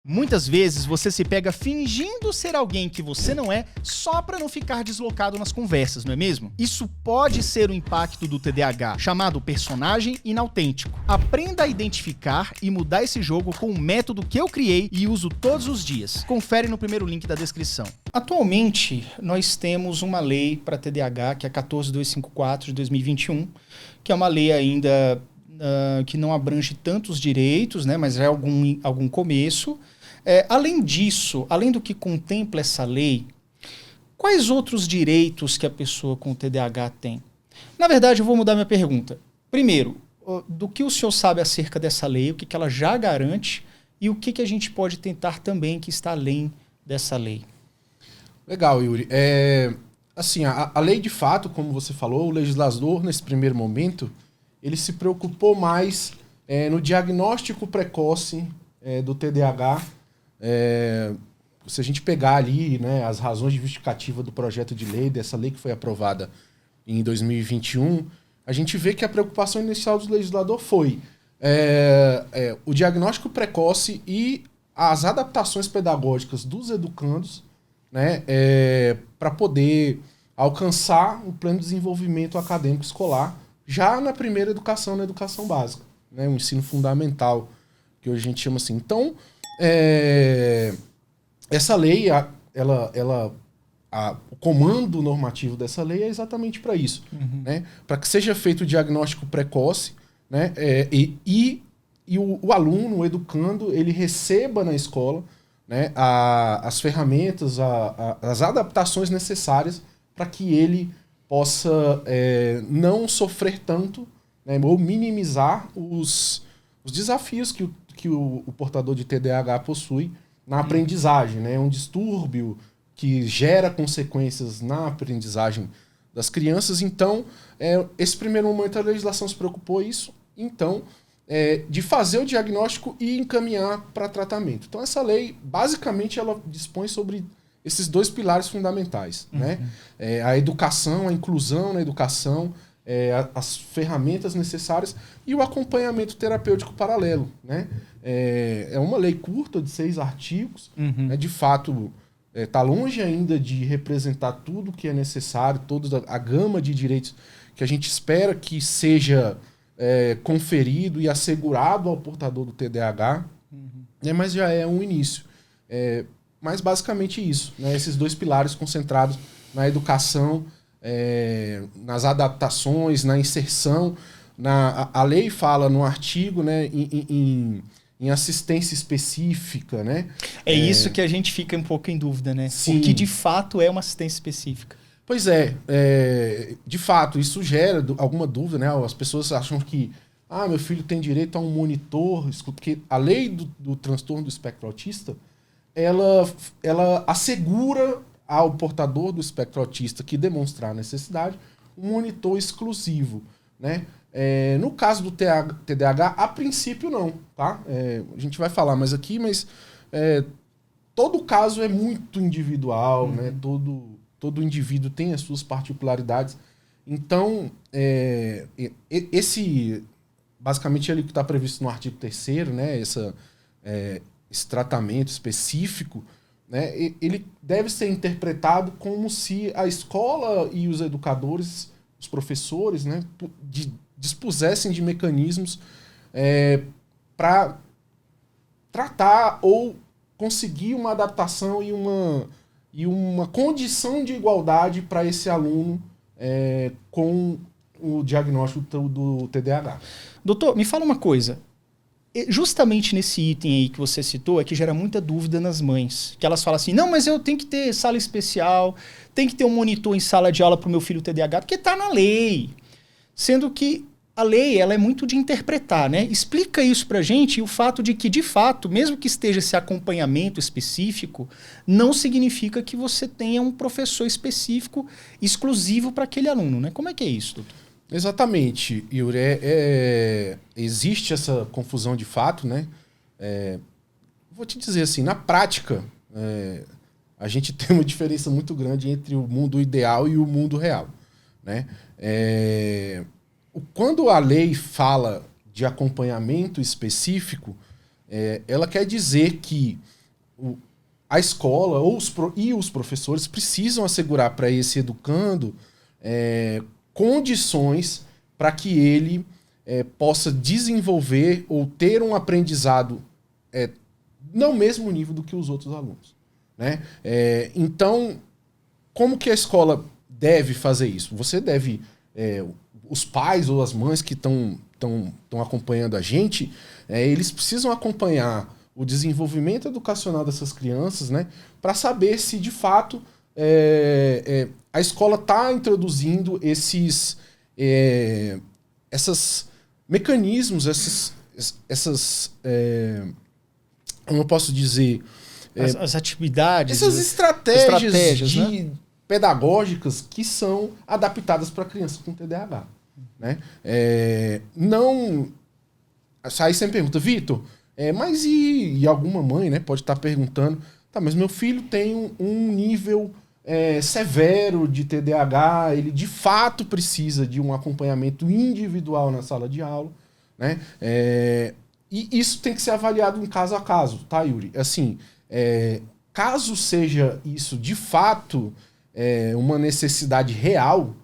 Muitas vezes você se pega fingindo ser alguém que você não é só para não ficar deslocado nas conversas, não é mesmo? Isso pode ser o impacto do TDAH, chamado personagem inautêntico. Aprenda a identificar e mudar esse jogo com um método que eu criei e uso todos os dias. Confere no primeiro link da descrição. Atualmente, nós temos uma lei para TDAH, que é a 14254 de 2021, que é uma lei ainda que não abrange tantos direitos, né, mas é algum começo. Além disso, além do que contempla essa lei, quais outros direitos que a pessoa com TDAH tem? Na verdade, eu vou mudar minha pergunta. Primeiro, do que o senhor sabe acerca dessa lei, o que ela já garante e o que a gente pode tentar também que está além dessa lei? Legal, Yuri. Assim, a lei de fato, como você falou, o legislador, nesse primeiro momento, ele se preocupou mais no diagnóstico precoce do TDAH. Se a gente pegar ali, né, as razões de justificativa do projeto de lei, dessa lei que foi aprovada em 2021, a gente vê que a preocupação inicial do legislador foi o diagnóstico precoce e as adaptações pedagógicas dos educandos, né, para poder alcançar o pleno desenvolvimento acadêmico escolar já na primeira educação, na educação básica, né, o ensino fundamental, que hoje a gente chama assim. Então, essa lei, o comando normativo dessa lei é exatamente para isso, né, para que seja feito o diagnóstico precoce, né, e o aluno, o educando, ele receba na escola, né, as ferramentas, as adaptações necessárias para que ele possa não sofrer tanto, né, ou minimizar os desafios que o portador de TDAH possui na aprendizagem, né? Um distúrbio que gera consequências na aprendizagem das crianças. Então, esse primeiro momento a legislação se preocupou isso, então, de fazer o diagnóstico e encaminhar para tratamento. Então, essa lei, basicamente, ela dispõe sobre esses dois pilares fundamentais, né? A educação, a inclusão na educação, as ferramentas necessárias e o acompanhamento terapêutico paralelo, né? É uma lei curta de 6 artigos, né? De fato, está longe ainda de representar tudo que é necessário, toda a gama de direitos que a gente espera que seja conferido e assegurado ao portador do TDAH, né? Mas já é um início. Mas basicamente isso, né? Esses dois pilares concentrados na educação, nas adaptações, na inserção. A lei fala no artigo, né, em assistência específica, né? Isso que a gente fica um pouco em dúvida, né? Sim. O que de fato é uma assistência específica. Pois de fato, isso gera alguma dúvida, né? As pessoas acham que meu filho tem direito a um monitor, porque a lei do transtorno do espectro autista, ela assegura ao portador do espectro autista que demonstrar a necessidade um monitor exclusivo, né? No caso do TDAH, a princípio não, tá? A gente vai falar mais aqui, mas todo caso é muito individual, né? Todo indivíduo tem as suas particularidades. Então, basicamente ele que está previsto no artigo 3º, né? Esse tratamento específico, né, ele deve ser interpretado como se a escola e os educadores, os professores, né, dispusessem de mecanismos para tratar ou conseguir uma adaptação e uma condição de igualdade para esse aluno com o diagnóstico do TDAH. Doutor, me fala uma coisa. Justamente nesse item aí que você citou é que gera muita dúvida nas mães. Que elas falam assim, não, mas eu tenho que ter sala especial, tem que ter um monitor em sala de aula para o meu filho TDAH, porque está na lei. Sendo que a lei ela é muito de interpretar, né? Explica isso pra gente e o fato de que, de fato, mesmo que esteja esse acompanhamento específico, não significa que você tenha um professor específico exclusivo para aquele aluno, né? Como é que é isso, doutor? Exatamente, Yuri. Existe essa confusão de fato, né? Vou te dizer assim, na prática, a gente tem uma diferença muito grande entre o mundo ideal e o mundo real, né? Quando a lei fala de acompanhamento específico, ela quer dizer que a escola e os professores precisam assegurar para esse educando condições para que ele possa desenvolver ou ter um aprendizado no mesmo nível do que os outros alunos, né? Então, como que a escola deve fazer isso? Você deve... os pais ou as mães que estão acompanhando a gente, eles precisam acompanhar o desenvolvimento educacional dessas crianças, né, para saber se de fato a escola está introduzindo esses mecanismos, como eu posso dizer, as atividades, essas estratégias né? pedagógicas que são adaptadas para crianças com TDAH. Né? Não. Aí você me pergunta, Vitor, mas e alguma mãe, né, pode estar perguntando, tá, mas meu filho tem um nível severo de TDAH, ele de fato precisa de um acompanhamento individual na sala de aula, né? E isso tem que ser avaliado em caso a caso, tá, Yuri? Assim, caso seja isso de fato uma necessidade real,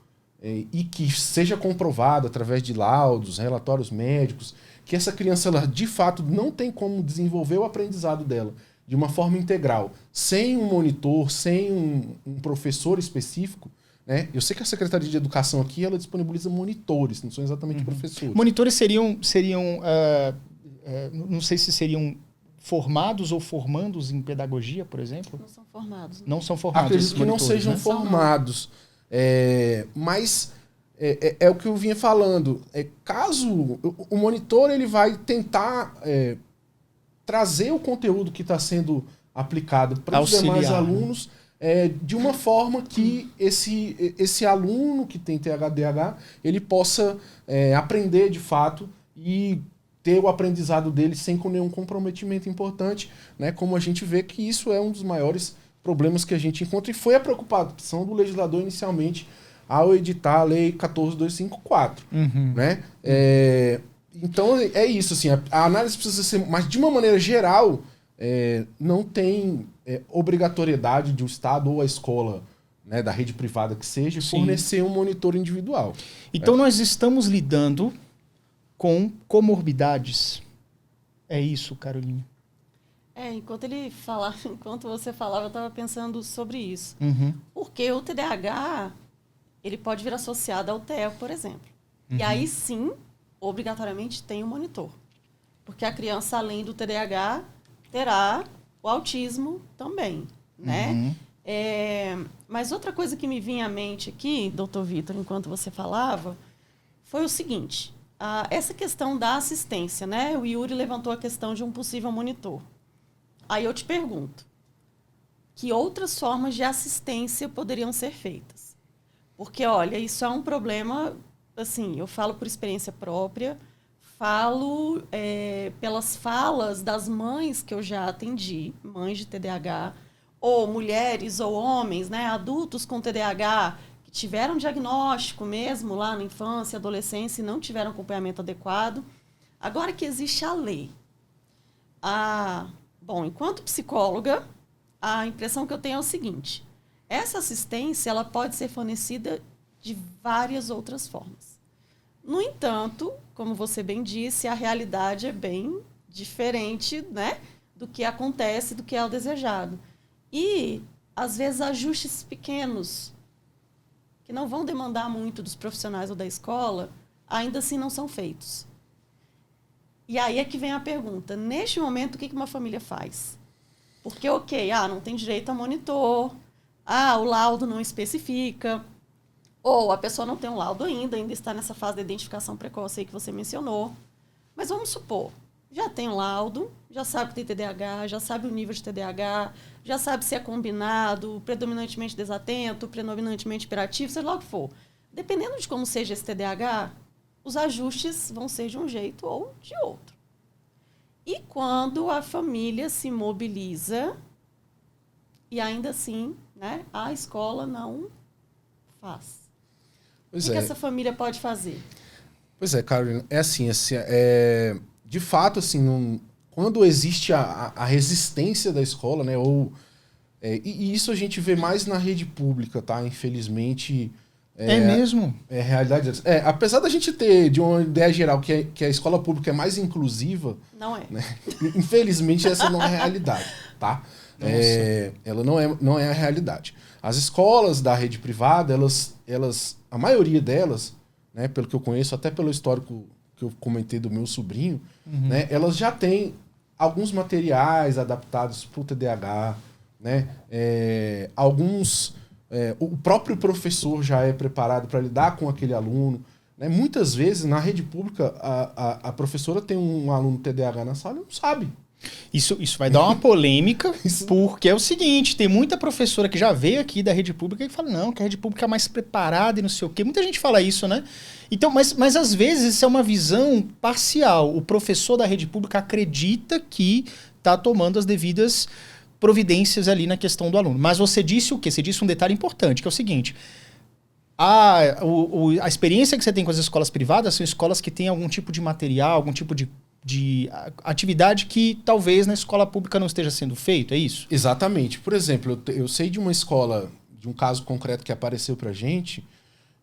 e que seja comprovado através de laudos, relatórios médicos, que essa criança ela, de fato não tem como desenvolver o aprendizado dela de uma forma integral, sem um monitor, sem um professor específico, né? Eu sei que a Secretaria de Educação aqui ela disponibiliza monitores, não são exatamente professores. Monitores seriam não sei se seriam formados ou formandos em pedagogia, por exemplo? Não são formados. Não são formados. Acredito que não sejam, né, formados. Mas é o que eu vinha falando. Caso o monitor ele vai tentar trazer o conteúdo que está sendo aplicado para os demais alunos de uma forma que esse aluno que tem TDAH ele possa aprender de fato e ter o aprendizado dele sem nenhum comprometimento importante, né? Como a gente vê que isso é um dos maiores problemas que a gente encontra e foi a preocupação do legislador inicialmente ao editar a Lei 14.254. Né? Então é isso, assim, a análise precisa ser, mas de uma maneira geral, não tem obrigatoriedade de o Estado ou a escola, né, da rede privada que seja, fornecer um monitor individual. Então nós estamos lidando com comorbidades. É isso, Carolina? Enquanto você falava, eu estava pensando sobre isso. Porque o TDAH, ele pode vir associado ao TEA, por exemplo. E aí sim, obrigatoriamente tem um monitor. Porque a criança, além do TDAH, terá o autismo também, né? Mas outra coisa que me vinha à mente aqui, doutor Vitor, enquanto você falava, foi o seguinte, essa questão da assistência, né? O Yuri levantou a questão de um possível monitor. Aí eu te pergunto, que outras formas de assistência poderiam ser feitas? Porque, olha, isso é um problema, assim, eu falo por experiência própria, falo pelas falas das mães que eu já atendi, mães de TDAH, ou mulheres ou homens, né, adultos com TDAH, que tiveram diagnóstico mesmo lá na infância, adolescência e não tiveram acompanhamento adequado. Agora que existe a lei, bom, enquanto psicóloga, a impressão que eu tenho é o seguinte, essa assistência ela pode ser fornecida de várias outras formas. No entanto, como você bem disse, a realidade é bem diferente, né, do que acontece, do que é o desejado. E, às vezes, ajustes pequenos, que não vão demandar muito dos profissionais ou da escola, ainda assim não são feitos. E aí é que vem a pergunta, neste momento, o que uma família faz? Porque, não tem direito a monitor, o laudo não especifica, ou a pessoa não tem um laudo ainda está nessa fase de identificação precoce aí que você mencionou. Mas vamos supor, já tem um laudo, já sabe que tem TDAH, já sabe o nível de TDAH, já sabe se é combinado, predominantemente desatento, predominantemente hiperativo, seja lá o que for. Dependendo de como seja esse TDAH, os ajustes vão ser de um jeito ou de outro. E quando a família se mobiliza e ainda assim, né, a escola não faz. O que essa família pode fazer? Pois é, Carolina, de fato, assim, quando existe a resistência da escola, né? E isso a gente vê mais na rede pública, tá? Infelizmente... É mesmo? É realidade. Apesar da gente ter, de uma ideia geral, que a escola pública é mais inclusiva... Não é. Né? Infelizmente, essa não é a realidade, tá? Ela não é a realidade. As escolas da rede privada, a maioria delas, né, pelo que eu conheço, até pelo histórico que eu comentei do meu sobrinho, né, elas já têm alguns materiais adaptados para o TDAH, né, o próprio professor já é preparado para lidar com aquele aluno. Né? Muitas vezes, na rede pública, a professora tem um aluno TDAH na sala e não sabe. Isso vai dar uma polêmica, porque é o seguinte, tem muita professora que já veio aqui da rede pública e fala, não, que a rede pública é mais preparada e não sei o quê. Muita gente fala isso, né? Então, mas às vezes isso é uma visão parcial. O professor da rede pública acredita que está tomando as devidas providências ali na questão do aluno. Mas você disse o quê? Você disse um detalhe importante, que é o seguinte... A experiência que você tem com as escolas privadas são escolas que têm algum tipo de material, algum tipo de atividade que talvez na escola pública não esteja sendo feito, é isso? Exatamente. Por exemplo, eu sei de uma escola, de um caso concreto que apareceu pra gente,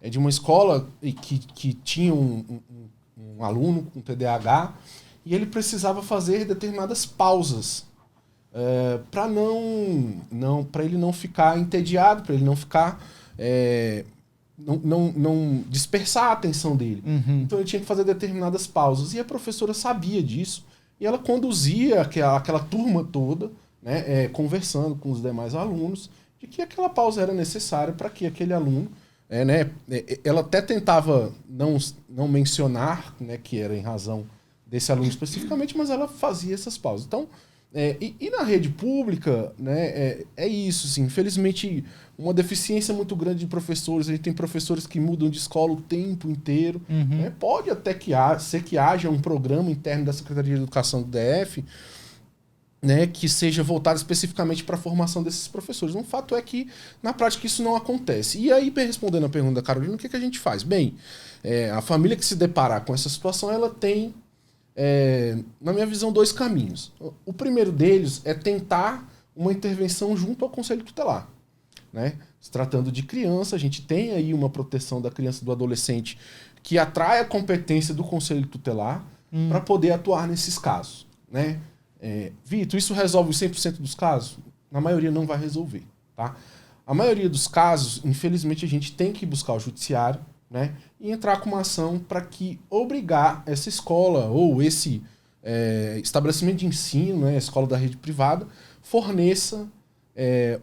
é de uma escola que tinha um aluno com TDAH e ele precisava fazer determinadas pausas para ele não ficar entediado, para ele não ficar... não dispersar a atenção dele. Então ele tinha que fazer determinadas pausas. E a professora sabia disso. E ela conduzia aquela turma toda, né, conversando com os demais alunos, de que aquela pausa era necessária para que aquele aluno... ela até tentava não mencionar, né, que era em razão desse aluno especificamente, mas ela fazia essas pausas. Então, e na rede pública, né, é isso. Assim, infelizmente, uma deficiência muito grande de professores. A gente tem professores que mudam de escola o tempo inteiro. Né? Pode até ser que haja um programa interno da Secretaria de Educação do DF, né, que seja voltado especificamente para a formação desses professores. Um fato é que, na prática, isso não acontece. E aí, respondendo a pergunta da Carolina, o que a gente faz? Bem, a família que se deparar com essa situação, ela tem... na minha visão, 2 caminhos. O primeiro deles é tentar uma intervenção junto ao Conselho Tutelar. Né? Se tratando de criança, a gente tem aí uma proteção da criança e do adolescente que atrai a competência do Conselho Tutelar para poder atuar nesses casos. Né? Vitor, isso resolve 100% dos casos? Na maioria não vai resolver. Tá? A maioria dos casos, infelizmente, a gente tem que buscar o judiciário, né, e entrar com uma ação para que obrigar essa escola ou esse estabelecimento de ensino, né, a escola da rede privada, forneça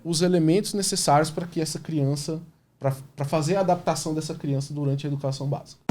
os elementos necessários para que essa criança, para fazer a adaptação dessa criança durante a educação básica.